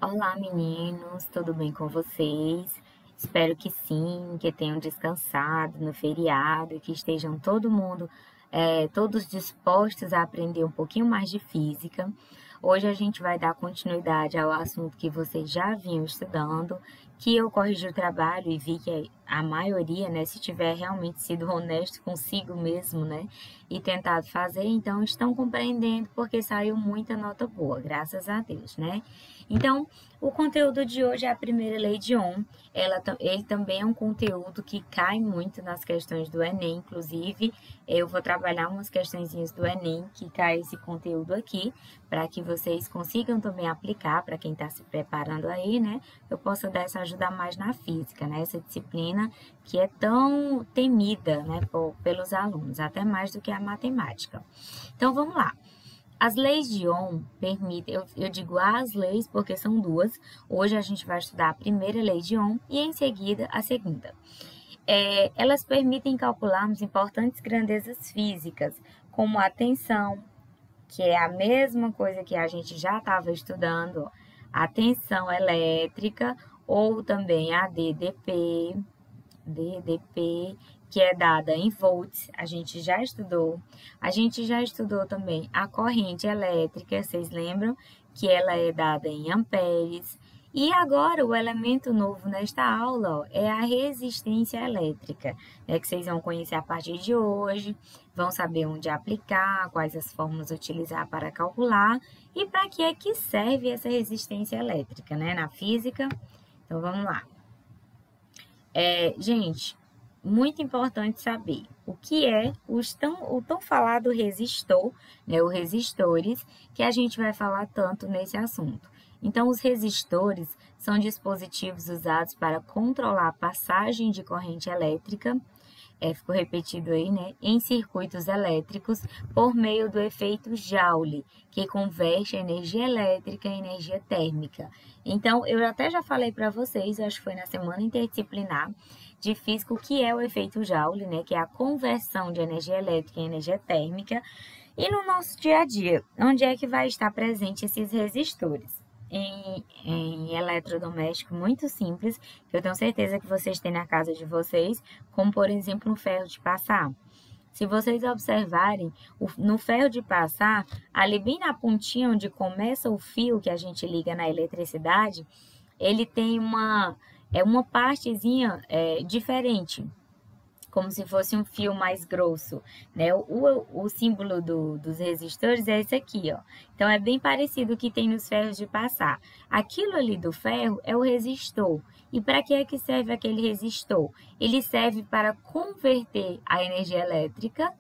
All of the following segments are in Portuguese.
Olá, meninos, tudo bem com vocês? Espero que sim, que tenham descansado no feriado, que estejam todos dispostos a aprender um pouquinho mais de física. Hoje a gente vai dar continuidade ao assunto que vocês já vinham estudando, que eu corrigi o trabalho e vi que a maioria, né, se tiver realmente sido honesto consigo mesmo, né, e tentado fazer, então estão compreendendo porque saiu muita nota boa, graças a Deus, né? Então, o conteúdo de hoje é a primeira lei de Ohm. Ele também é um conteúdo que cai muito nas questões do Enem, inclusive eu vou trabalhar umas questõezinhas do Enem que cai esse conteúdo aqui, para que vocês consigam também aplicar, para quem está se preparando aí, né? Eu possa dar essa ajuda mais na física, né? Essa disciplina que é tão temida, né, pelos alunos, até mais do que a matemática. Então, vamos lá. As leis de Ohm permitem, eu digo as leis porque são duas. Hoje a gente vai estudar a primeira lei de Ohm e em seguida a segunda. Elas permitem calcularmos importantes grandezas físicas, como a tensão, que é a mesma coisa que a gente já estava estudando, a tensão elétrica, ou também a DDP, que é dada em volts, a gente já estudou. A gente já estudou também a corrente elétrica, vocês lembram? Que ela é dada em amperes. E agora, o elemento novo nesta aula ó, é a resistência elétrica, né, que vocês vão conhecer a partir de hoje, vão saber onde aplicar, quais as fórmulas utilizar para calcular e para que é que serve essa resistência elétrica, né, na física. Então, vamos lá. Gente, muito importante saber o que é o tão falado resistor, né, os resistores, que a gente vai falar tanto nesse assunto. Então, os resistores são dispositivos usados para controlar a passagem de corrente elétrica, ficou repetido aí, né, em circuitos elétricos por meio do efeito Joule, que converte a energia elétrica em energia térmica. Então, eu até já falei para vocês, acho que foi na semana interdisciplinar de física, o que é o efeito Joule, né, que é a conversão de energia elétrica em energia térmica. E no nosso dia a dia, onde é que vai estar presente esses resistores? Em eletrodoméstico muito simples, que eu tenho certeza que vocês têm na casa de vocês, como por exemplo um ferro de passar. Se vocês observarem, no ferro de passar, ali bem na pontinha onde começa o fio que a gente liga na eletricidade, ele tem uma partezinha diferente, como se fosse um fio mais grosso, né? O símbolo dos resistores é esse aqui, ó. Então, é bem parecido o que tem nos ferros de passar. Aquilo ali do ferro é o resistor. E para que é que serve aquele resistor? Ele serve para converter a energia elétrica,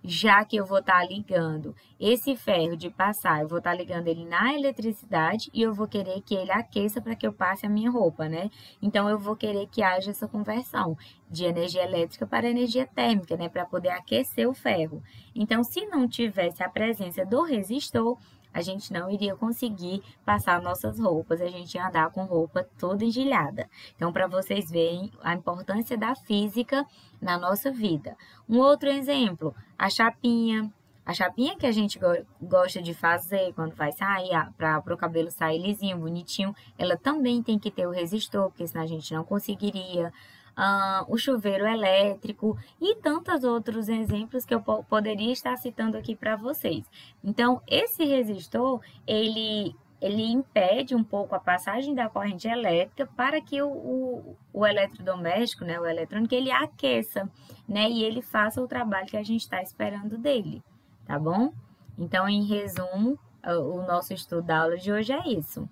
já que eu vou estar ligando esse ferro de passar, eu vou estar ligando ele na eletricidade e eu vou querer que ele aqueça para que eu passe a minha roupa, né? Então, eu vou querer que haja essa conversão de energia elétrica para energia térmica, né? Para poder aquecer o ferro. Então, se não tivesse a presença do resistor, a gente não iria conseguir passar nossas roupas, a gente ia andar com roupa toda engelhada. Então, para vocês verem a importância da física na nossa vida. Um outro exemplo, a chapinha. A chapinha que a gente gosta de fazer quando vai sair, para o cabelo sair lisinho, bonitinho, ela também tem que ter o resistor, porque senão a gente não conseguiria. O chuveiro elétrico e tantos outros exemplos que eu poderia estar citando aqui para vocês. Então, esse resistor, ele impede um pouco a passagem da corrente elétrica para que o eletrodoméstico, né, o eletrônico, ele aqueça, né, e ele faça o trabalho que a gente está esperando dele, tá bom? Então, em resumo, o nosso estudo da aula de hoje é isso.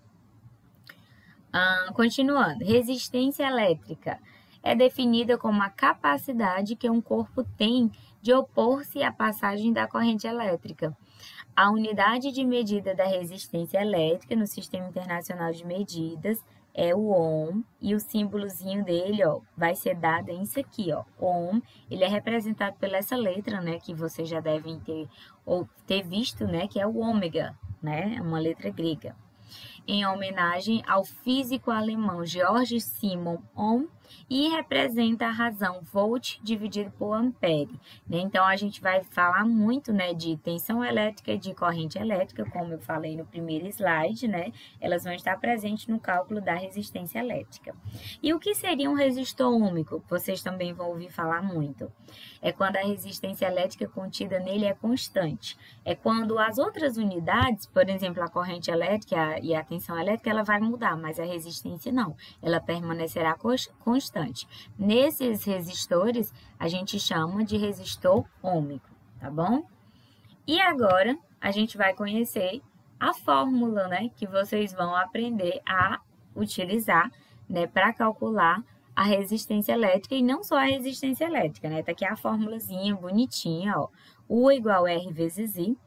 Continuando, resistência elétrica é definida como a capacidade que um corpo tem de opor-se à passagem da corrente elétrica. A unidade de medida da resistência elétrica no Sistema Internacional de Medidas é o ohm, e o símbolozinho dele, ó, vai ser dado em isso aqui, ó, ohm. Ele é representado pela essa letra, né, que vocês já devem ter visto, né, que é o ômega, né, uma letra grega. Em homenagem ao físico alemão Georg Simon Ohm, e representa a razão volt dividido por ampere, né? Então, a gente vai falar muito, né, de tensão elétrica e de corrente elétrica, como eu falei no primeiro slide, né? Elas vão estar presentes no cálculo da resistência elétrica. E o que seria um resistor ohmico? Vocês também vão ouvir falar muito. É quando a resistência elétrica contida nele é constante. É quando as outras unidades, por exemplo, a corrente elétrica e a tensão elétrica, ela vai mudar, mas a resistência não. Ela permanecerá constante. Nesses resistores, a gente chama de resistor ohmico, tá bom? E agora, a gente vai conhecer a fórmula, né, que vocês vão aprender a utilizar, né, para calcular a resistência elétrica, e não só a resistência elétrica, né? Tá aqui a formulazinha bonitinha, ó. U igual R vezes I,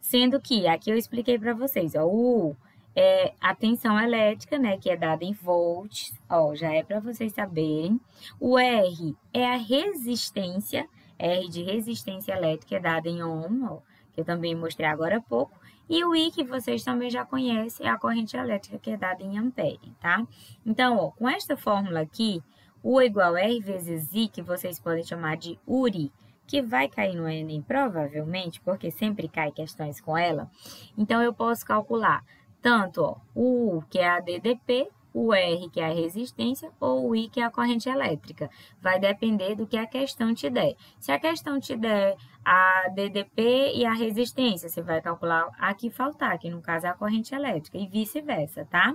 sendo que aqui eu expliquei para vocês, ó, U é a tensão elétrica, né, que é dada em volts, ó, já é para vocês saberem. O R é a resistência, R de resistência elétrica é dada em ohm, ó, que eu também mostrei agora há pouco. E o I, que vocês também já conhecem, é a corrente elétrica, que é dada em ampere, tá? Então, ó, com esta fórmula aqui, U igual R vezes I, que vocês podem chamar de URI, que vai cair no Enem provavelmente, porque sempre cai questões com ela. Então, eu posso calcular tanto ó, o U, que é a DDP, o R, que é a resistência, ou o I, que é a corrente elétrica. Vai depender do que a questão te der. Se a questão te der a DDP e a resistência, você vai calcular a que faltar, que no caso é a corrente elétrica, e vice-versa, tá?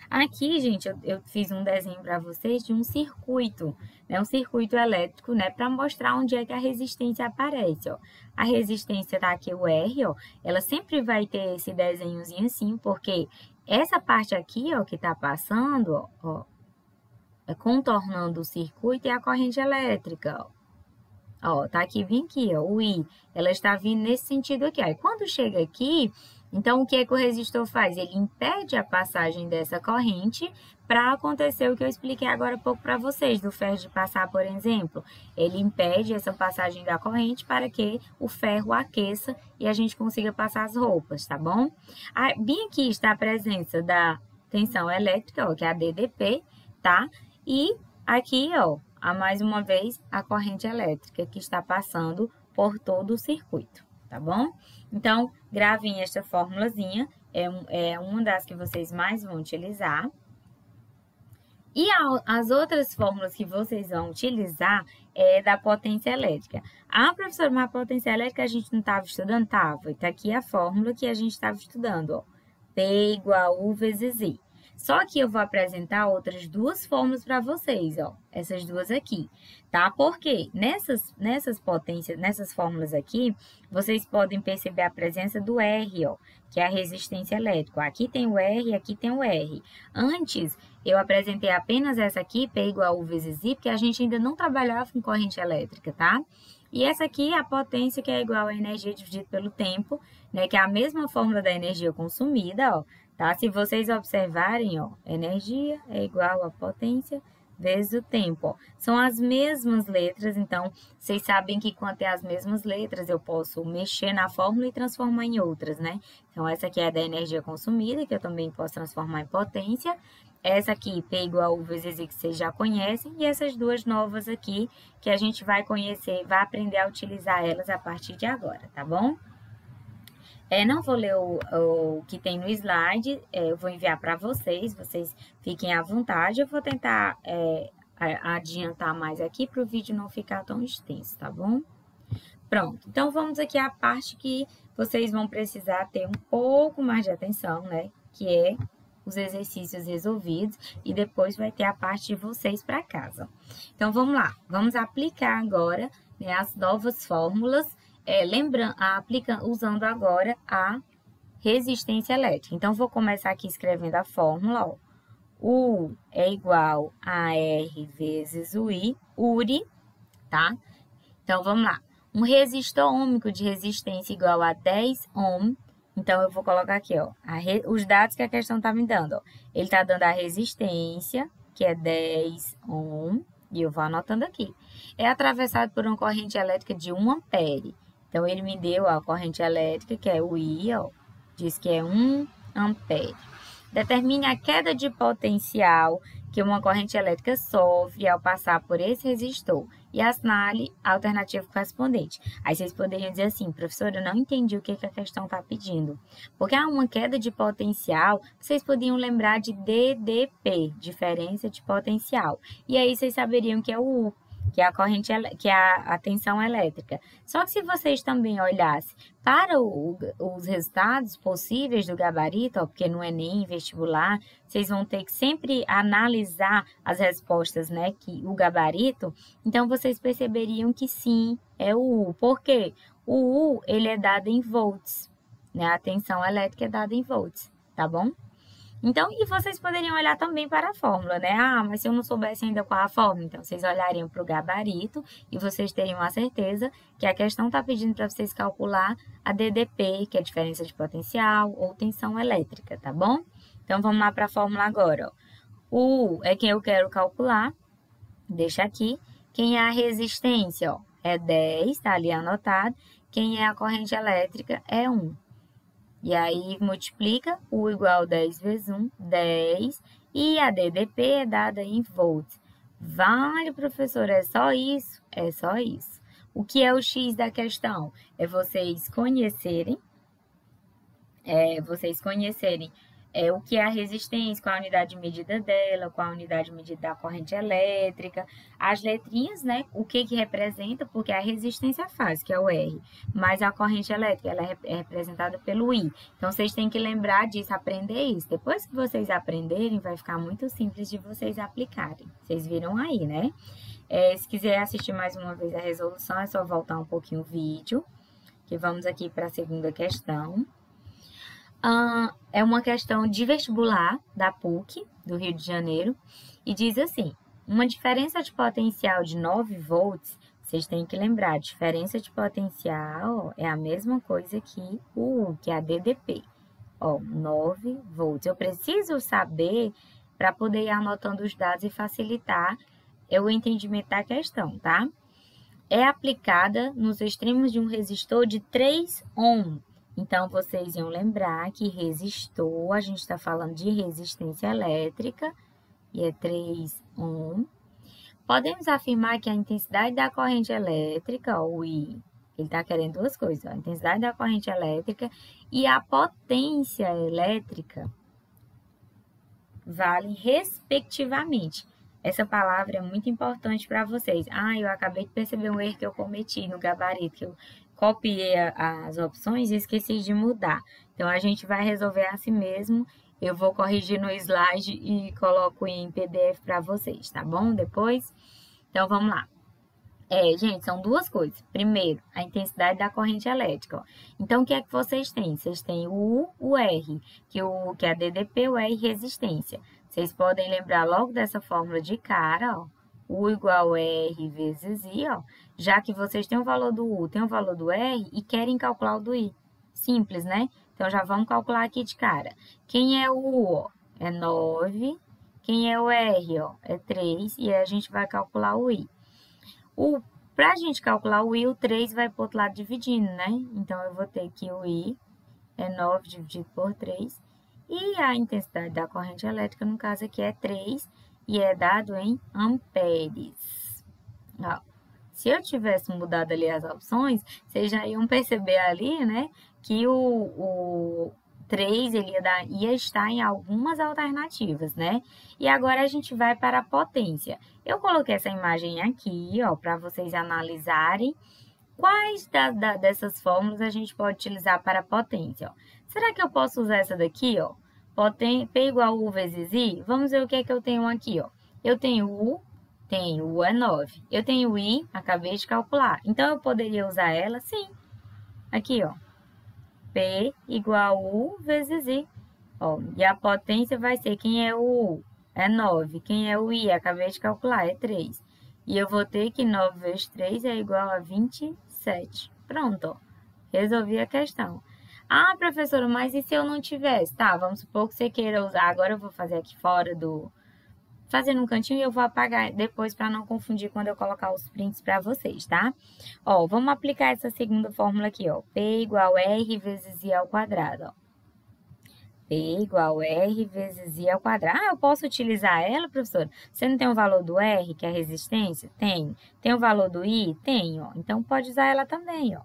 Aqui, gente, eu fiz um desenho para vocês de um circuito, né? Um circuito elétrico, né? Para mostrar onde é que a resistência aparece, ó. A resistência tá aqui, o R, ó. Ela sempre vai ter esse desenhozinho assim, porque essa parte aqui, ó, que tá passando, ó, é contornando o circuito, é a corrente elétrica, ó. Ó, tá aqui, vem aqui, ó, o I. Ela está vindo nesse sentido aqui, ó. E quando chega aqui, então, o que é que o resistor faz? Ele impede a passagem dessa corrente para acontecer o que eu expliquei agora há pouco para vocês, do ferro de passar, por exemplo. Ele impede essa passagem da corrente para que o ferro aqueça e a gente consiga passar as roupas, tá bom? Bem aqui está a presença da tensão elétrica, ó, que é a DDP, tá? E aqui, ó, mais uma vez, a corrente elétrica que está passando por todo o circuito, tá bom? Então, gravem esta formulazinha, é uma das que vocês mais vão utilizar. E as outras fórmulas que vocês vão utilizar é da potência elétrica. Ah, professora, mas a potência elétrica a gente não estava estudando? Estava. Está aqui a fórmula que a gente estava estudando, ó. P igual U vezes I. Só que eu vou apresentar outras duas fórmulas para vocês, ó. Essas duas aqui, tá? Porque nessas potências, nessas fórmulas aqui, vocês podem perceber a presença do R, ó, que é a resistência elétrica. Aqui tem o R, aqui tem o R. Antes, eu apresentei apenas essa aqui, P igual a U vezes I, porque a gente ainda não trabalhava com corrente elétrica, tá? E essa aqui é a potência, que é igual a energia dividido pelo tempo, né? Que é a mesma fórmula da energia consumida, ó. Tá? Se vocês observarem, ó, energia é igual a potência vezes o tempo, ó. São as mesmas letras, então, vocês sabem que quando é as mesmas letras, eu posso mexer na fórmula e transformar em outras, né? Então, essa aqui é da energia consumida, que eu também posso transformar em potência. Essa aqui, P igual a U vezes I, que vocês já conhecem. E essas duas novas aqui, que a gente vai conhecer, vai aprender a utilizar elas a partir de agora, tá bom? Não vou ler o que tem no slide, eu vou enviar para vocês fiquem à vontade. Eu vou tentar adiantar mais aqui para o vídeo não ficar tão extenso, tá bom? Pronto, então vamos aqui à parte que vocês vão precisar ter um pouco mais de atenção, né? Que é os exercícios resolvidos e depois vai ter a parte de vocês para casa. Então, vamos lá, vamos aplicar agora, né, as novas fórmulas, usando agora a resistência elétrica. Então, vou começar aqui escrevendo a fórmula, ó. U é igual a R vezes o I, URI, tá? Então, vamos lá. Um resistor ohmico de resistência igual a 10 ohm. Então, eu vou colocar aqui, ó, os dados que a questão tá me dando, ó. Ele tá dando a resistência, que é 10 ohm, e eu vou anotando aqui. É atravessado por uma corrente elétrica de 1 ampere. Então, ele me deu a corrente elétrica, que é o I, ó, diz que é 1 ampere. Determine a queda de potencial que uma corrente elétrica sofre ao passar por esse resistor e assinale a alternativa correspondente. Aí vocês poderiam dizer assim, professora, eu não entendi o que a questão está pedindo. Porque há uma queda de potencial, vocês podiam lembrar de DDP, diferença de potencial. E aí vocês saberiam que é o U, que é a corrente, que é a tensão elétrica. Só que se vocês também olhassem para os resultados possíveis do gabarito, ó, porque no Enem, vestibular, vocês vão ter que sempre analisar as respostas, né, que o gabarito, então vocês perceberiam que sim, é o U. Por quê? O U, ele é dado em volts, né, a tensão elétrica é dada em volts, tá bom? Então, e vocês poderiam olhar também para a fórmula, né? Ah, mas se eu não soubesse ainda qual a fórmula, então vocês olhariam para o gabarito e vocês teriam a certeza que a questão está pedindo para vocês calcular a DDP, que é a diferença de potencial ou tensão elétrica, tá bom? Então, vamos lá para a fórmula agora, ó. O U é quem eu quero calcular, deixa aqui. Quem é a resistência, ó, é 10, tá ali anotado. Quem é a corrente elétrica é 1. E aí, multiplica U igual a 10 vezes 1, 10. E a DDP é dada em volts. Vale, professor, é só isso? É só isso. O que é o X da questão? É vocês conhecerem o que é a resistência, qual a unidade de medida dela, qual a unidade de medida da corrente elétrica, as letrinhas, né? O que representa, porque a resistência faz, que é o R, mas a corrente elétrica, ela é representada pelo I. Então, vocês têm que lembrar disso, aprender isso. Depois que vocês aprenderem, vai ficar muito simples de vocês aplicarem. Vocês viram aí, né? Se quiser assistir mais uma vez a resolução, é só voltar um pouquinho o vídeo, que vamos aqui para a segunda questão. É uma questão de vestibular da PUC, do Rio de Janeiro, e diz assim, uma diferença de potencial de 9 volts, vocês têm que lembrar, diferença de potencial é a mesma coisa que o U, que é a DDP. Ó, 9 volts. Eu preciso saber para poder ir anotando os dados e facilitar o entendimento da questão, tá? É aplicada nos extremos de um resistor de 3 ohm. Então, vocês iam lembrar que resistor, a gente está falando de resistência elétrica, e é 3 ohm. Podemos afirmar que a intensidade da corrente elétrica, o I, ele está querendo duas coisas, a intensidade da corrente elétrica e a potência elétrica valem respectivamente. Essa palavra é muito importante para vocês. Eu acabei de perceber um erro que eu cometi no gabarito, que eu copiei as opções e esqueci de mudar. Então, a gente vai resolver assim mesmo. Eu vou corrigir no slide e coloco em PDF para vocês, tá bom? Depois, então, vamos lá. Gente, são duas coisas. Primeiro, a intensidade da corrente elétrica. Ó. Então, o que é que vocês têm? Vocês têm o U, o R, que é a DDP, o R, resistência. Vocês podem lembrar logo dessa fórmula de cara, ó. U igual a R vezes I, ó. Já que vocês têm o valor do U, têm o valor do R e querem calcular o do I. Simples, né? Então, já vamos calcular aqui de cara. Quem é o U, ó? É 9. Quem é o R, ó? É 3. E aí, a gente vai calcular o I. Para a gente calcular o I, o 3 vai para o outro lado dividindo, né? Então, eu vou ter que o I é 9 dividido por 3. E a intensidade da corrente elétrica, no caso aqui, é 3 e é dado em amperes. Ó, se eu tivesse mudado ali as opções, vocês já iam perceber ali, né, que o 3 ele ia estar em algumas alternativas, né? E agora a gente vai para a potência. Eu coloquei essa imagem aqui, ó, para vocês analisarem quais dessas fórmulas a gente pode utilizar para a potência, ó. Será que eu posso usar essa daqui, ó? P igual a U vezes I? Vamos ver o que é que eu tenho aqui, ó. Eu tenho U é 9. Eu tenho I, acabei de calcular. Então, eu poderia usar ela? Sim. Aqui, ó. P igual a U vezes I. Ó, e a potência vai ser, quem é o U? É 9. Quem é o I? Acabei de calcular, é 3. E eu vou ter que 9 vezes 3 é igual a 27. Pronto, ó. Resolvi a questão. Professora, mas e se eu não tivesse? Tá, vamos supor que você queira usar. Agora eu vou fazer aqui fora fazendo um cantinho e eu vou apagar depois para não confundir quando eu colocar os prints para vocês, tá? Ó, vamos aplicar essa segunda fórmula aqui, ó. P igual a R vezes I ao quadrado, ó. P igual R vezes I ao quadrado. Ah, eu posso utilizar ela, professora? Você não tem o valor do R, que é a resistência? Tem. Tem o valor do I? Tem, ó. Então, pode usar ela também, ó.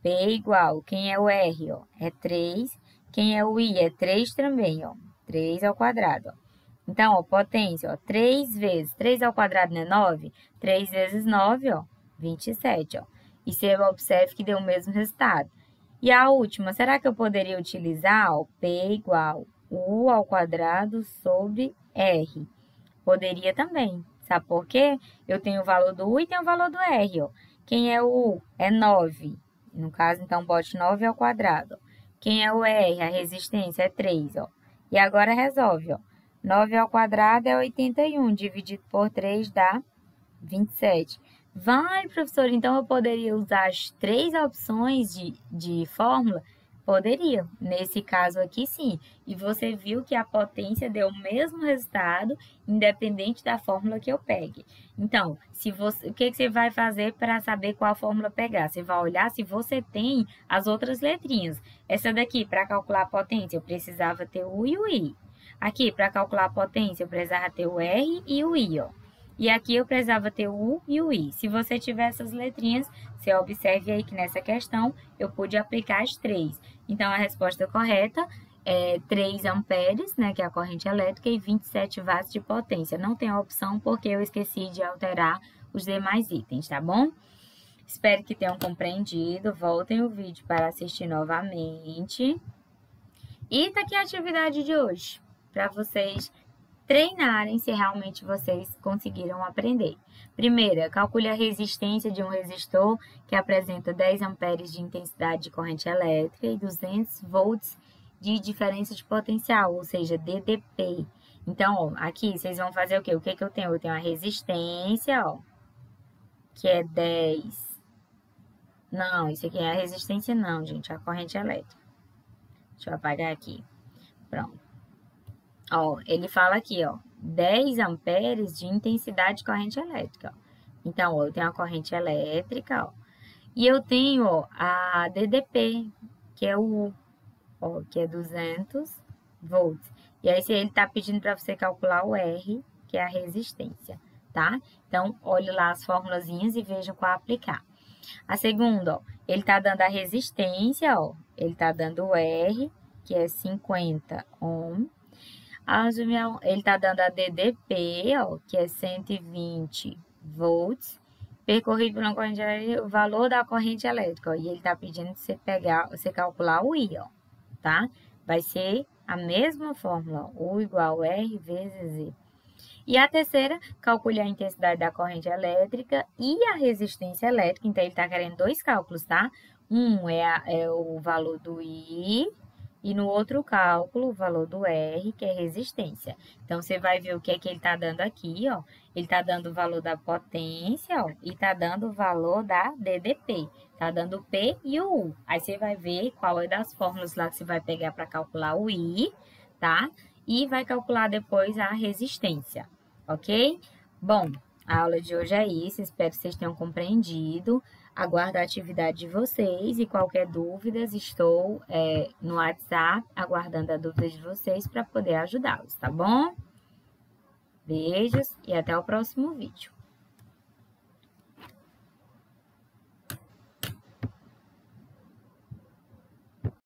P igual, quem é o R, ó? É 3. Quem é o I? É 3 também, ó. 3 ao quadrado, ó. Então, ó, potência, ó. 3 vezes 3 ao quadrado não é 9? 3 vezes 9, ó. 27, ó. E você observe que deu o mesmo resultado. E a última, será que eu poderia utilizar ó, P igual U ao quadrado sobre R? Poderia também. Sabe por quê? Eu tenho o valor do U e tenho o valor do R. Ó. Quem é o U? É 9. No caso, então, bote 9 ao quadrado. Ó. Quem é o R? A resistência é 3. Ó. E agora resolve. Ó. 9 ao quadrado é 81. Dividido por 3 dá 27. Vale, professor, então eu poderia usar as 3 opções de fórmula? Poderia, nesse caso aqui sim. E você viu que a potência deu o mesmo resultado, independente da fórmula que eu pegue. Então, o que você vai fazer para saber qual fórmula pegar? Você vai olhar se você tem as outras letrinhas. Essa daqui, para calcular a potência, eu precisava ter o U e o I. Aqui, para calcular a potência, eu precisava ter o R e o I, ó. E aqui eu precisava ter o U e o I. Se você tiver essas letrinhas, você observe aí que nessa questão eu pude aplicar as 3. Então, a resposta correta é 3 amperes, né, que é a corrente elétrica, e 27 watts de potência. Não tem a opção porque eu esqueci de alterar os demais itens, tá bom? Espero que tenham compreendido. Voltem o vídeo para assistir novamente. E tá aqui a atividade de hoje, para vocês treinarem se realmente vocês conseguiram aprender. Primeira, calcule a resistência de um resistor que apresenta 10 amperes de intensidade de corrente elétrica e 200 volts de diferença de potencial, ou seja, DDP. Então, ó, aqui vocês vão fazer o quê? O que que eu tenho? Eu tenho a resistência, ó, que é 10. Não, isso aqui é a resistência não, gente, é a corrente elétrica. Deixa eu apagar aqui. Pronto. Ó, ele fala aqui, ó, 10 amperes de intensidade de corrente elétrica. Ó. Então, ó, eu tenho a corrente elétrica, ó, e eu tenho, ó, a DDP, que é o U, ó, que é 200 volts. E aí, se ele tá pedindo para você calcular o R, que é a resistência, tá? Então, olhe lá as formulazinhas e veja qual aplicar. A segunda, ó, ele tá dando a resistência, ó, ele tá dando o R, que é 50 ohm. Ele está dando a DDP, ó, que é 120 volts, percorrido por uma corrente elétrica, o valor da corrente elétrica, ó, e ele está pedindo você calcular o I, ó, tá? Vai ser a mesma fórmula, ó, U igual R vezes I. E a terceira, calcule a intensidade da corrente elétrica e a resistência elétrica, então ele está querendo 2 cálculos, tá? Um é o valor do I, e no outro cálculo, o valor do R, que é resistência. Então, você vai ver o que é que ele está dando aqui, ó. Ele está dando o valor da potência, ó, e está dando o valor da DDP. Está dando o P e o U. Aí, você vai ver qual é das fórmulas lá que você vai pegar para calcular o I, tá? E vai calcular depois a resistência, ok? Bom, a aula de hoje é isso. Espero que vocês tenham compreendido. Aguardo a atividade de vocês e qualquer dúvida, estou no WhatsApp aguardando a dúvida de vocês para poder ajudá-los, tá bom? Beijos e até o próximo vídeo.